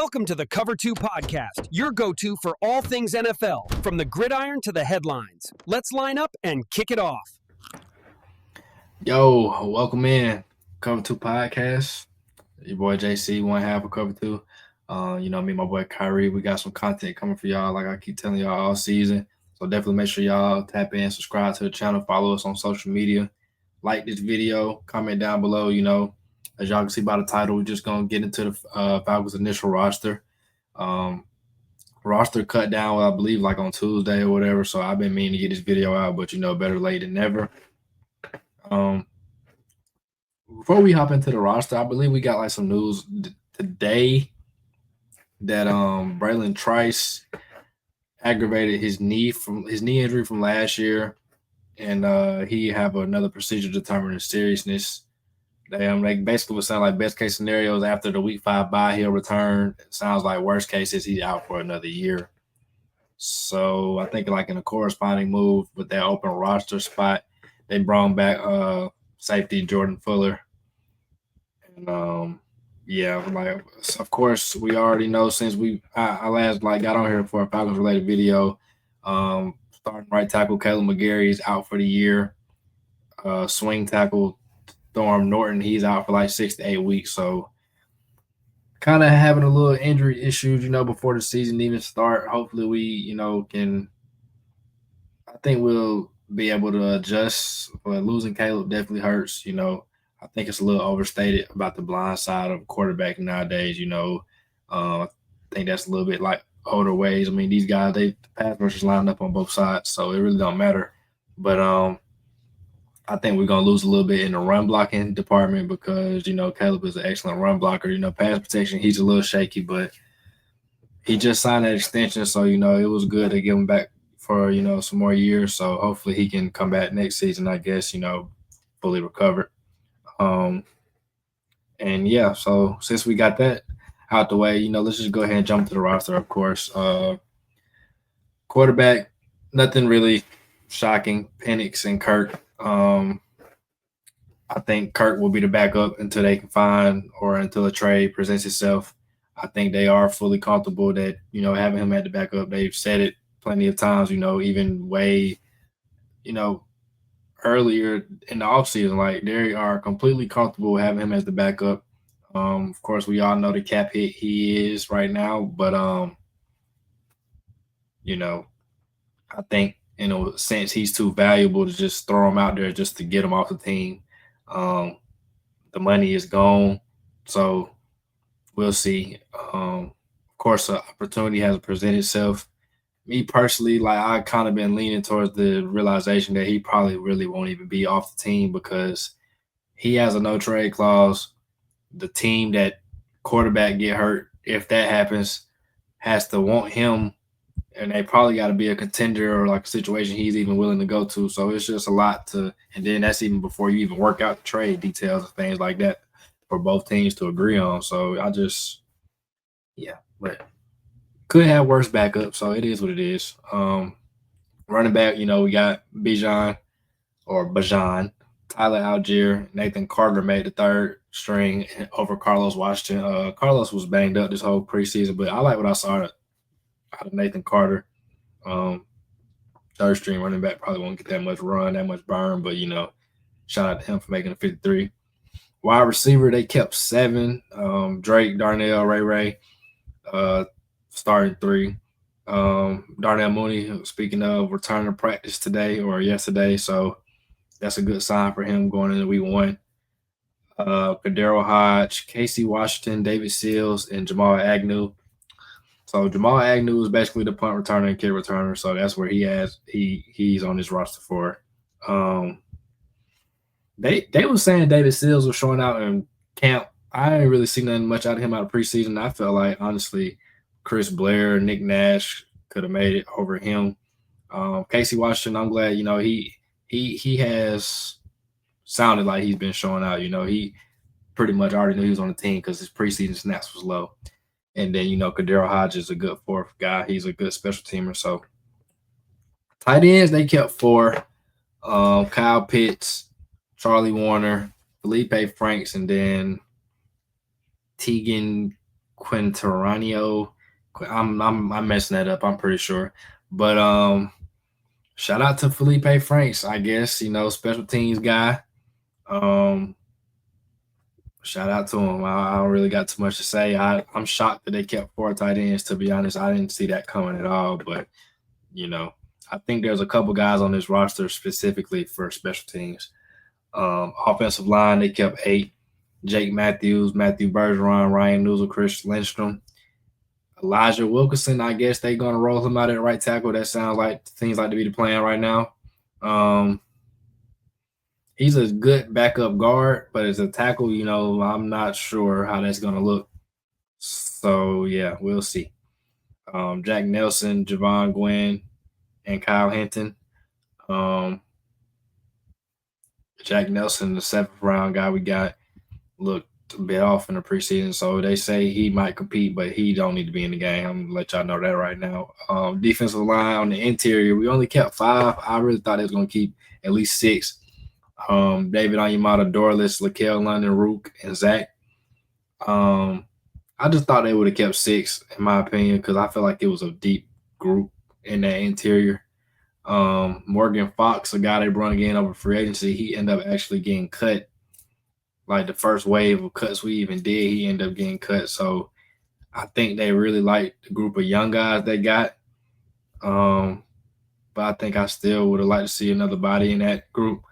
Welcome to the Cover 2 Podcast, your go-to for all things NFL, from the gridiron to the headlines. Let's line up and kick it off. Yo, welcome in. Cover 2 Podcast. Your boy JC, one half of Cover 2. Me and my boy Kyrie, we got some content coming for y'all, like I keep telling y'all all season. So definitely make sure y'all tap in, subscribe to the channel, follow us on social media, like this video, comment down below. As y'all can see by the title, we're just gonna get into the Falcons initial roster. Roster cut down, I believe, like on Tuesday or whatever. So I've been meaning to get this video out, but better late than never. Before we hop into the roster, I believe we got like some news today that Braylon Trice aggravated his knee injury from last year, and he have another procedure determining seriousness. They basically would sound like best case scenarios after the week 5 bye, he'll return. It sounds like worst case is he's out for another year. So I think like in a corresponding move with that open roster spot, they brought back safety Jordan Fuller. And of course we already know since I last got on here for a Falcons related video. Starting right tackle Caleb McGarry is out for the year. Swing tackle Thorne Norton, he's out for like 6 to 8 weeks. So kind of having a little injury issues, before the season even start. Hopefully we, I think we'll be able to adjust. But losing Caleb definitely hurts. I think it's a little overstated about the blind side of quarterback nowadays. I think that's a little bit like older ways. I mean, these guys, the pass rushers lined up on both sides, so it really don't matter. But I think we're gonna lose a little bit in the run blocking department because Caleb is an excellent run blocker. Pass protection, he's a little shaky, but he just signed that extension, so it was good to give him back for some more years. So hopefully he can come back next season, I guess, fully recovered. So since we got that out the way, let's just go ahead and jump to the roster. Of course, quarterback, nothing really shocking. Penix and Kirk. I think Kirk will be the backup until they can find or until a trade presents itself. I think they are fully comfortable that, having him at the backup. They've said it plenty of times, even way, earlier in the offseason. Like, they are completely comfortable having him as the backup. Of course, we all know the cap hit he is right now, but, I think, in a sense, he's too valuable to just throw him out there just to get him off the team. The money is gone, so we'll see. Of course, an opportunity has presented itself. Me personally, I kind of been leaning towards the realization that he probably really won't even be off the team because he has a no trade clause. The team that quarterback get hurt, if that happens, has to want him. And they probably got to be a contender or like a situation he's even willing to go to. So it's just a lot and then that's even before you even work out the trade details and things like that for both teams to agree on. So but could have worse backup. So it is what it is. Running back, we got Bajan, Tyler Algier, Nathan Carter made the third string over Carlos Washington. Carlos was banged up this whole preseason, but I like what I saw out of Nathan Carter. Third string running back probably won't get that much run, that much burn, but shout out to him for making a 53. Wide receiver, they kept 7. Drake, Darnell, Ray, starting 3. Darnell Mooney, speaking of, returning to practice today or yesterday, so that's a good sign for him going into week 1. Kadero Hodge, Casey Washington, David Seals, and Jamal Agnew. So Jamal Agnew is basically the punt returner and kick returner, so that's where he's on this roster for. They were saying David Seals was showing out in camp. I didn't really see nothing much out of him out of preseason. I felt like, honestly, Chris Blair, Nick Nash could have made it over him. Casey Washington, I'm glad, he has sounded like he's been showing out. He pretty much already knew he was on the team because his preseason snaps was low. And then, Kadero Hodge is a good 4th guy. He's a good special teamer. So, tight ends, they kept 4. Kyle Pitts, Charlie Warner, Felipe Franks, and then Tegan Quinteranio. I'm messing that up. I'm pretty sure, but shout out to Felipe Franks. I guess special teams guy. Um, Shout out to him. I don't really got too much to say. I'm shocked that they kept four tight ends. To be honest, I didn't see that coming at all. But you know, I think there's a couple guys on this roster specifically for special teams. Offensive line, they kept 8. Jake Matthews, Matthew Bergeron, Ryan Newsel, Chris Lindstrom. Elijah Wilkinson, I guess they're going to roll him out at right tackle. That seems like to be the plan right now. He's a good backup guard, but as a tackle, I'm not sure how that's going to look. So, yeah, we'll see. Jack Nelson, Javon Gwynn, and Kyle Hinton. Jack Nelson, the 7th round guy we got, looked a bit off in the preseason, so they say he might compete, but he don't need to be in the game. I'm gonna let y'all know that right now. Defensive line on the interior, we only kept 5. I really thought they was gonna keep at least 6. David Onyemata, Dorless, Lakel London, Rook, and Zach. I just thought they would have kept 6, in my opinion, because I feel like it was a deep group in that interior. Morgan Fox, a guy they brought again over free agency, he ended up actually getting cut. Like the first wave of cuts we even did, he ended up getting cut. So I think they really like the group of young guys they got. But I think I still would have liked to see another body in that group,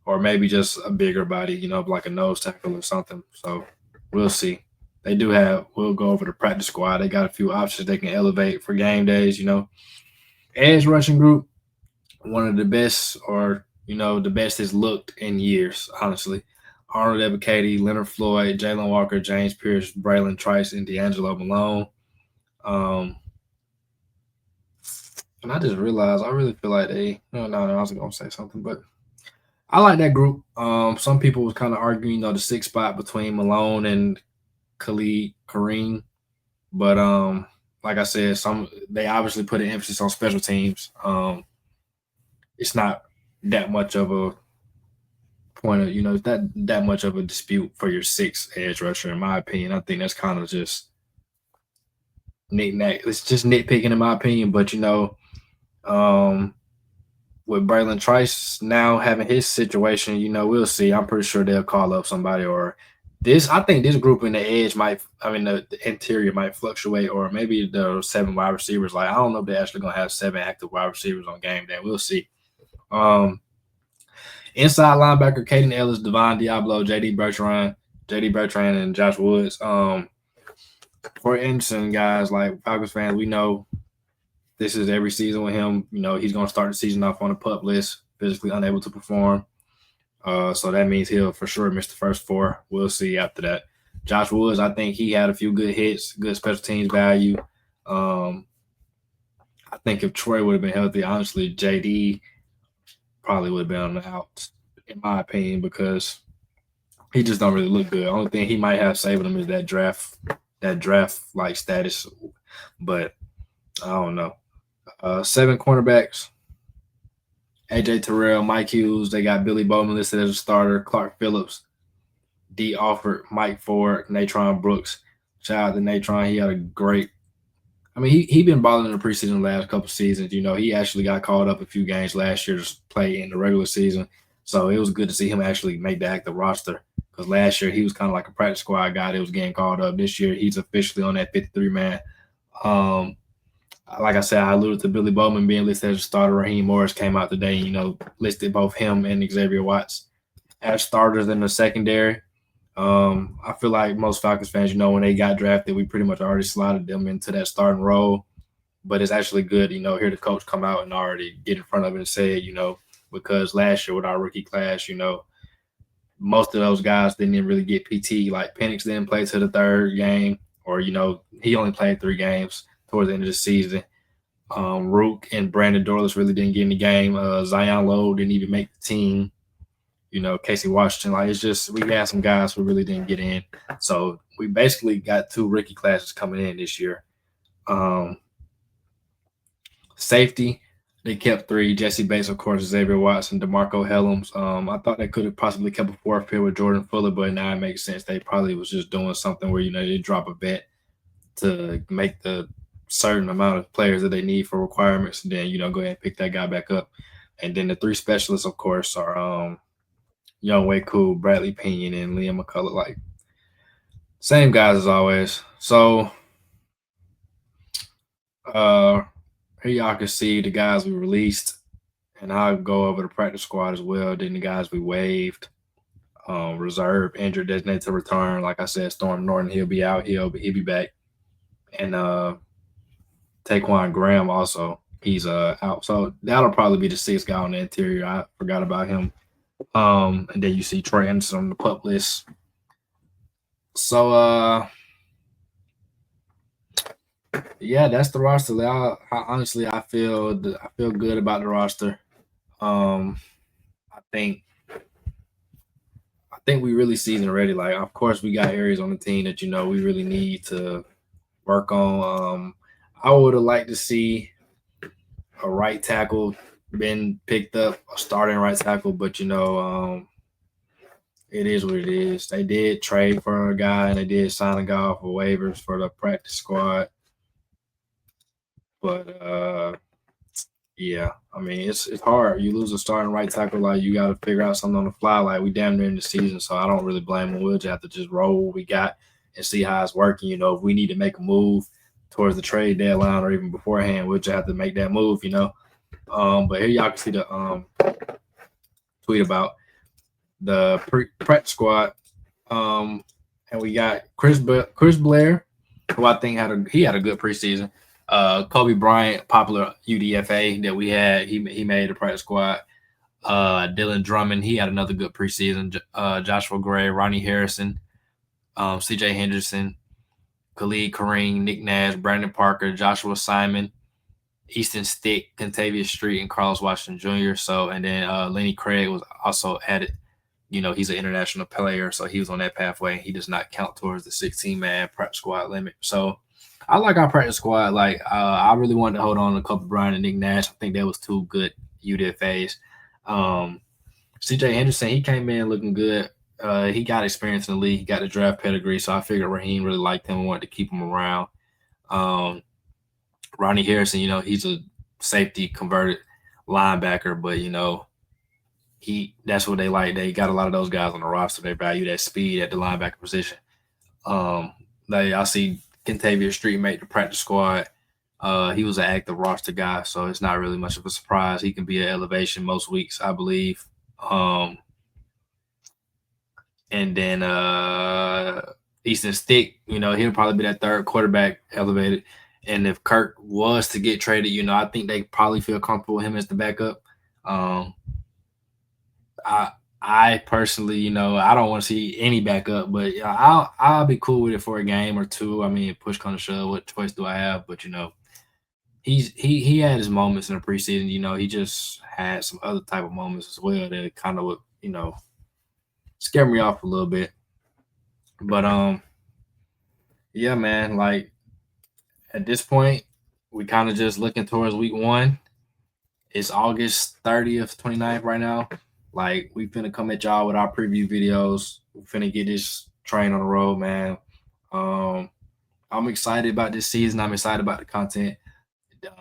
or maybe just a bigger body, like a nose tackle or something. So we'll see. We'll go over the practice squad. They got a few options they can elevate for game days, Edge rushing group, one of the best, or, the best has looked in years, honestly. Arnold Ebiketie, Leonard Floyd, Jalen Walker, James Pierce, Braylon Trice, and D'Angelo Malone. And I just realized I really feel like no, I was going to say something, but I like that group. Some people was kind of arguing, the 6th spot between Malone and Khalid Kareem. But like I said, they obviously put an emphasis on special teams. It's not that much of a point of, that much of a dispute for your 6th edge rusher, in my opinion. I think that's kind of just knick-knack. It's just nitpicking, in my opinion. But, with Braylon Trice now having his situation, we'll see. I'm pretty sure they'll call up somebody, or I think this group in the edge the interior might fluctuate, or maybe the 7 wide receivers. Like, I don't know if they're actually going to have 7 active wide receivers on game day. We'll see. Inside linebacker, Caden Ellis, Devon Diablo, JD Bertrand, and Josh Woods. For Anderson, guys, like Falcons fans, we know this is every season with him. He's going to start the season off on the PUP list, physically unable to perform. So that means he'll for sure miss the first 4. We'll see after that. Josh Woods, I think he had a few good hits, good special teams value. I think if Troy would have been healthy, honestly, JD probably would have been on the out, in my opinion, because he just don't really look good. Only thing he might have saving him is that draft like status, but I don't know. 7 cornerbacks: AJ Terrell, Mike Hughes. They got Billy Bowman listed as a starter. Clark Phillips, D. Alford, Mike Ford, Natron Brooks. Shout out to Natron. He had a great. He been balling in the preseason the last couple seasons. He actually got called up a few games last year to play in the regular season. So it was good to see him actually make the active roster, because last year he was kind of like a practice squad guy that was getting called up. This year he's officially on that 53-man. Like I said, I alluded to Billy Bowman being listed as a starter. Raheem Morris came out today, listed both him and Xavier Watts as starters in the secondary. I feel like most Falcons fans, when they got drafted, we pretty much already slotted them into that starting role. But it's actually good, hear the coach come out and already get in front of it and say it, because last year with our rookie class, most of those guys didn't even really get PT. Like Penix didn't play to the 3rd game, or, he only played 3 games towards the end of the season. Rook and Brandon Dorless really didn't get in the game. Zion Lowe didn't even make the team. Casey Washington. Like, it's just, we got some guys who really didn't get in. So we basically got 2 rookie classes coming in this year. Safety, they kept 3. Jesse Bates, of course, Xavier Watts, and DeMarco Helms. I thought they could have possibly kept a 4th pair with Jordan Fuller, but now it makes sense. They probably was just doing something where, they drop a bet to make the certain amount of players that they need for requirements, and then go ahead and pick that guy back up. And then the three specialists, of course, are Young Way Cool, Bradley Pinion, and Liam McCullough. Like same guys as always. So here y'all can see the guys we released, and I'll go over the practice squad as well. Then the guys we waived, reserve, injured, designated to return. Like I said, Storm Norton, he'll be out. He'll be back. And Taquan Graham also, he's out. So that'll probably be the sixth guy on the interior. I forgot about him. And then you see Troy Anderson on the pup list. So yeah, that's the roster. Honestly, I feel good about the roster. I think we really season ready. Like, of course, we got areas on the team that we really need to work on. I would have liked to see a right tackle been picked up, a starting right tackle, but it is what it is. They did trade for a guy, and they did sign a guy off of waivers for the practice squad. But yeah, I mean it's hard. You lose a starting right tackle, like you got to figure out something on the fly. Like we damn near in the season, so I don't really blame them. We'll just have to just roll what we got and see how it's working. If we need to make a move towards the trade deadline or even beforehand, we'll just have to make that move. But here y'all can see the tweet about the practice squad, and we got Chris Blair, who I think had a good preseason. Kobe Bryant, popular UDFA that we had, he made the practice squad. Dylan Drummond, he had another good preseason. Joshua Gray, Ronnie Harrison, CJ Henderson, Khalid Kareem, Nick Nash, Brandon Parker, Joshua Simon, Easton Stick, Contavious Street, and Carlos Washington Jr. So, and then Lenny Craig was also added. He's an international player, so he was on that pathway. He does not count towards the 16-man practice squad limit. So I like our practice squad. Like I really wanted to hold on to Kobe Bryant and Nick Nash. I think that was two good UDFAs. CJ Henderson, he came in looking good. He got experience in the league. He got the draft pedigree, so I figured Raheem really liked him and wanted to keep him around. Ronnie Harrison, he's a safety converted linebacker, but that's what they like. They got a lot of those guys on the roster. They value that speed at the linebacker position. I see Contavious Street make the practice squad. He was an active roster guy, so it's not really much of a surprise. He can be an elevation most weeks, I believe. And then Easton Stick, he'll probably be that third quarterback elevated. And if Kirk was to get traded, I think they probably feel comfortable with him as the backup. I personally, I don't want to see any backup, but I'll be cool with it for a game or two. I mean, push comes to shove, what choice do I have? But he had his moments in the preseason. He just had some other type of moments as well that kind of would, scare me off a little bit. But yeah, man. Like at this point, we kind of just looking towards week 1. It's August 30th, 29th right now. Like, we finna come at y'all with our preview videos. We finna get this train on the road, man. I'm excited about this season. I'm excited about the content.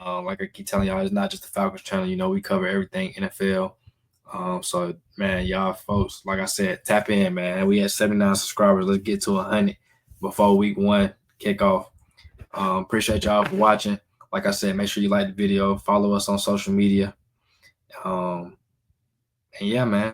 Like I keep telling y'all, it's not just the Falcons channel. We cover everything NFL. So, man, y'all folks, like I said, tap in, man. We had 79 subscribers. Let's get to 100 before week 1 kickoff. Appreciate y'all for watching. Like I said, make sure you like the video. Follow us on social media. And yeah, man.